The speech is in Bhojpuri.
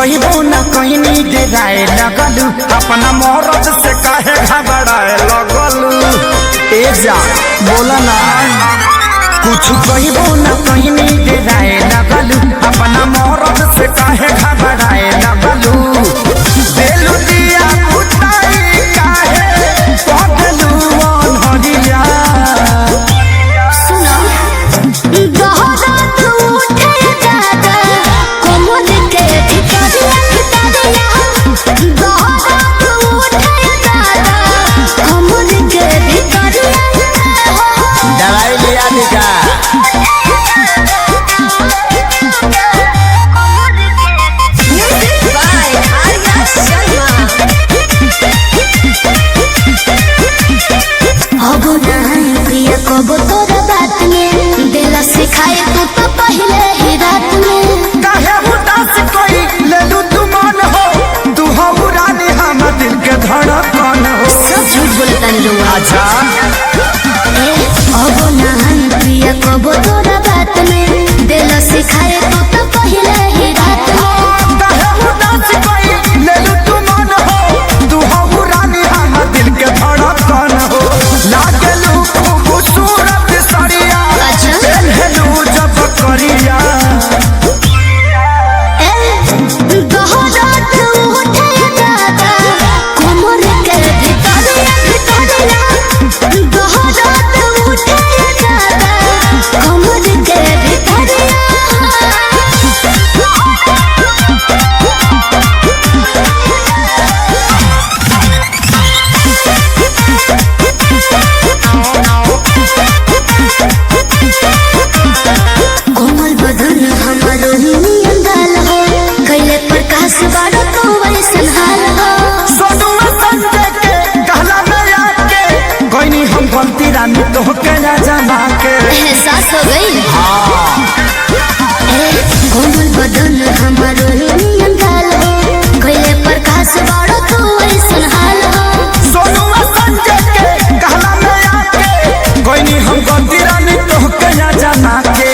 कहबो न कहनी डेराए लगलू अपना मरद से काहे घबराए लगलू। ए जा बोला ना कुछ कहबो न कहनी डेराए लगलू अपना मरद से काहे घबराए लगलू। देलू दिया बुताई काहे पगलू अनहरिया। सुनो दोहरा उठे दादा कोमल के भितरिया दोहरा उठे दादा कोमल के भितरिया। दवाई लिया दिखा कबो तोरा बात में दिला सिखाए तू तो पहले ही रात में काहे उदास कोई लेलू तू मन हो तू हो रानी हम दिल के धड़कन हो। सब झूठ बोलता नहीं लोग। अच्छा अब नहन प्रिया कबो तोरा बात में दिला सिखाए तू तो पहले ही रात में काहे उदास कोई लेलू तू मन हो तू हो रानी हम दिल के धड़कन हो। लागलू खूबसूरत सरिया हेलू जब करिया। दोहरात उठे दादा कोमल के भितरिया दोहरात उठे दादा कोमल के भितरिया। कोमल बदन हमारो नियन गाल हो कैले प्रकाश बारो तो वैसन हाल हो। सोनुआ संजय के कहला में आके कोई हम गलती रानी तो के ना जमा के एहसास हो गई कोमल बदन हमारो नियन गाल हो कैले प्रकाश बारो तो वैसन हाल हो। सोनुआ संजय के कहला में आके कोई हम गलती रानी तो के ना जमा के